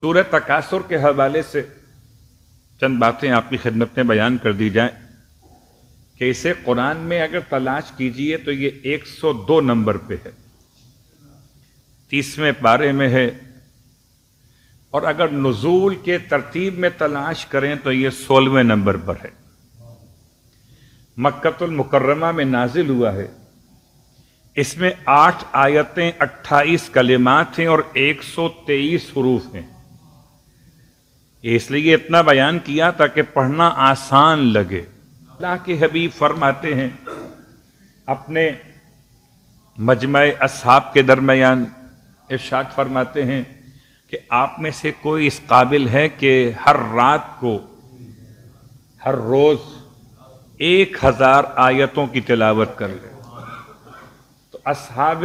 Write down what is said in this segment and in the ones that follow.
سورہ تکاثر کے حوالے سے چند باتیں آپ کی خدمت میں بیان کر دی جائیں کہ اسے قرآن میں اگر تلاش کیجئے تو یہ 102 نمبر پہ ہے، 30ویں پارے میں ہے، اور اگر نزول کے ترتیب میں تلاش کریں تو یہ 16ویں نمبر پر ہے۔ مکۃ المکرمہ میں نازل ہوا ہے، اس میں 8 آیتیں 28 کلمات ہیں اور 123 حروف ہیں۔ اس لیے اتنا بیان کیا تاکہ پڑھنا آسان لگے۔ اللہ کے حبیب فرماتے ہیں اپنے مجمع اصحاب کے درمیان، ارشاد فرماتے ہیں کہ آپ میں سے کوئی اس قابل ہے کہ ہر رات کو ہر روز 1000 آیتوں کی تلاوت کر لے؟ تو اصحاب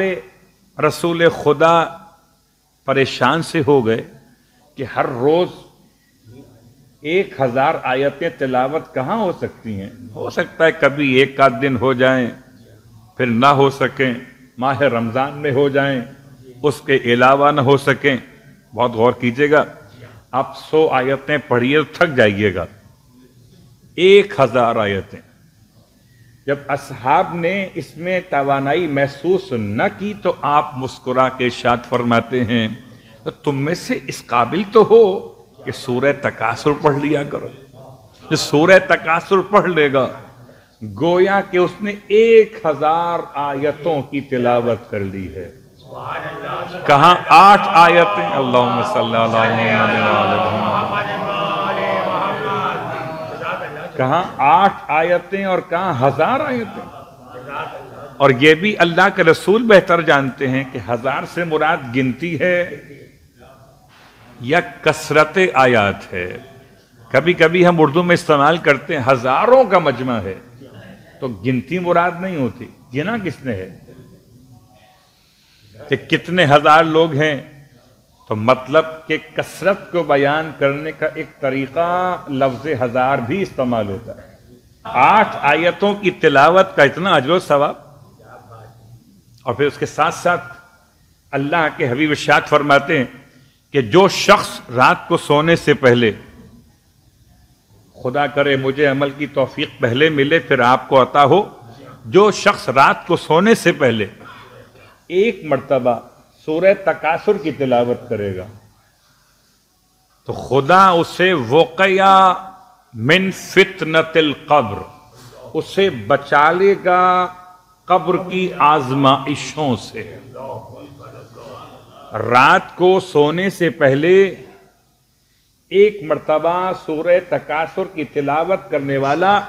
رسول خدا پریشان سے ہو گئے کہ ہر روز 1000 آیتیں تلاوت کہاں ہو سکتی ہیں؟ ہو سکتا ہے کبھی ایک آدھ دن ہو جائیں، پھر نہ ہو سکیں، ماہ رمضان میں ہو جائیں، اس کے علاوہ نہ ہو سکیں۔ بہت غور کیجئے گا، آپ 100 آیتیں پڑھیے تو تھک جائیے گا، 1000 آیتیں۔ جب اصحاب نے اس میں توانائی محسوس نہ کی تو آپ مسکرا کے ارشاد فرماتے ہیں تو تم میں سے اس قابل تو ہو کہ سورہ تکاثر پڑھ لیا کرو۔ جو سورہ تکاثر پڑھ لے گا گویا کہ اس نے 1000 آیتوں کی تلاوت کر لی ہے۔ کہاں 8 آیتیں، اللہم صلی اللہ علیہ وسلم، کہاں 8 آیتیں اور کہاں 1000 آیتیں۔ اور یہ بھی اللہ کے رسول بہتر جانتے ہیں کہ 1000 سے مراد گنتی ہے یا کثرت آیات ہے۔ کبھی کبھی ہم اردو میں استعمال کرتے ہیں ہزاروں کا مجمع ہے، تو گنتی مراد نہیں ہوتی، گنا کس نے ہے کہ کتنے ہزار لوگ ہیں، تو مطلب کہ کثرت کو بیان کرنے کا ایک طریقہ لفظ 1000 بھی استعمال ہوتا ہے۔ 8 آیتوں کی تلاوت کا اتنا اجر و ثواب، اور پھر اس کے ساتھ ساتھ اللہ کے حبیب ارشاد فرماتے ہیں کہ جو شخص رات کو سونے سے پہلے، خدا کرے مجھے عمل کی توفیق پہلے ملے پھر آپ کو عطا ہو، جو شخص رات کو سونے سے پہلے 1 مرتبہ سورہ تکاثر کی تلاوت کرے گا تو خدا اسے وقیا من فتنۃ القبر، اسے بچا لے گا قبر کی آزمائشوں سے۔ رات کو سونے سے پہلے 1 مرتبہ سورہ تکاثر کی تلاوت کرنے والا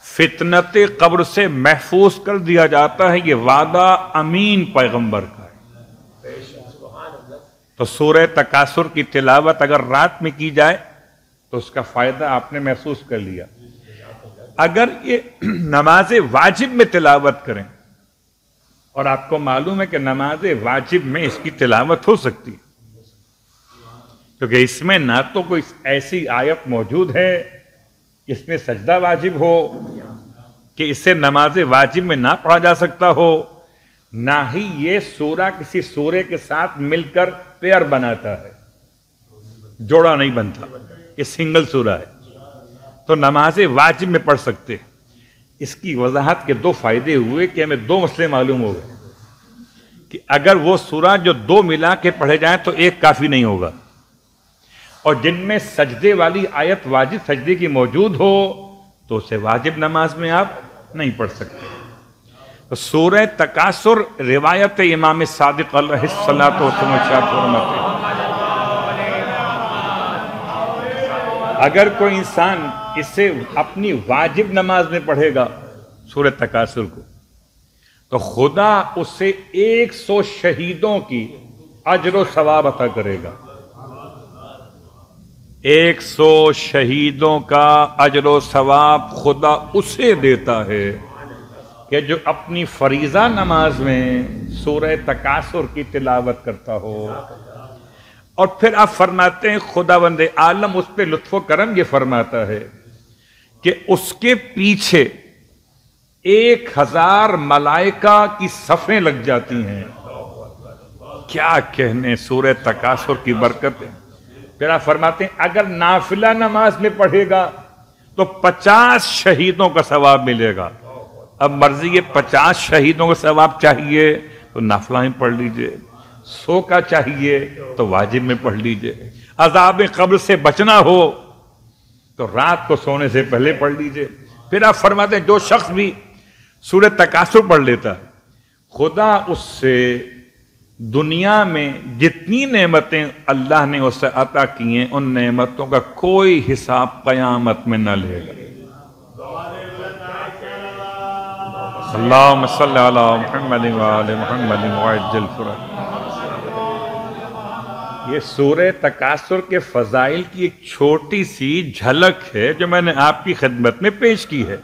فتنت قبر سے محفوظ کر دیا جاتا ہے۔ یہ وعدہ امین پیغمبر کا ہے۔ تو سورہ تکاثر کی تلاوت اگر رات میں کی جائے تو اس کا فائدہ آپ نے محسوس کر لیا۔ اگر یہ نماز واجب میں تلاوت کریں، اور آپ کو معلوم ہے کہ نماز واجب میں اس کی تلاوت ہو سکتی، کیونکہ اس میں نہ تو کوئی ایسی آیت موجود ہے اس میں سجدہ واجب ہو کہ اسے نماز واجب میں نہ پڑھا جا سکتا ہو، نہ ہی یہ سورہ کسی سورے کے ساتھ مل کر پیئر بناتا ہے، جوڑا نہیں بنتا، یہ سنگل سورہ ہے، تو نماز واجب میں پڑھ سکتے ہیں۔ اس کی وضاحت کے 2 فائدے ہوئے کہ ہمیں 2 مسئلے معلوم ہو گئے کہ اگر وہ سورہ جو 2 ملا کے پڑھے جائیں تو 1 کافی نہیں ہوگا، اور جن میں سجدے والی آیت واجب سجدے کی موجود ہو تو اسے واجب نماز میں آپ نہیں پڑھ سکتے۔ تو سورہ تکاثر روایت امام صادق علیہ الصلوۃ والسلام ارشاد فرماتے ہیں اگر کوئی انسان اسے اپنی واجب نماز میں پڑھے گا سورہ تکاثر کو تو خدا اسے 100 شہیدوں کی اجر و ثواب عطا کرے گا۔ 100 شہیدوں کا اجر و ثواب خدا اسے دیتا ہے کہ جو اپنی فریضہ نماز میں سورہ تکاثر کی تلاوت کرتا ہو۔ اور پھر آپ فرماتے ہیں خداوند عالم اس پہ لطف و کرم یہ فرماتا ہے کہ اس کے پیچھے 1000 ملائکہ کی صفیں لگ جاتی ہیں۔ کیا کہنے سورہ تکاثر کی برکتیں، پھر آپ فرماتے ہیں اگر نافلہ نماز میں پڑھے گا تو 50 شہیدوں کا ثواب ملے گا. اب مرضی یہ 50 شہیدوں کا ثواب چاہیے تو نافلہ میں پڑھ لیجئے، 100 کا چاہیے تو واجب میں پڑھ لیجئے. عذاب قبر سے بچنا ہو تو رات کو سونے سے پہلے پڑھ لیجئے. پھر آپ فرماتے ہیں جو شخص بھی سورہ تکاثر پڑھ لیتا ہے خدا اس سے دنیا میں جتنی نعمتیں اللہ نے اسے عطا کی ہیں ان نعمتوں کا کوئی حساب قیامت میں نہ لے گا. اللہم صلی علی محمد وآل محمد وعجل فرج. یہ سورہ تکاثر کے فضائل کی ایک چھوٹی سی جھلک ہے جو میں نے آپ کی خدمت میں پیش کی ہے.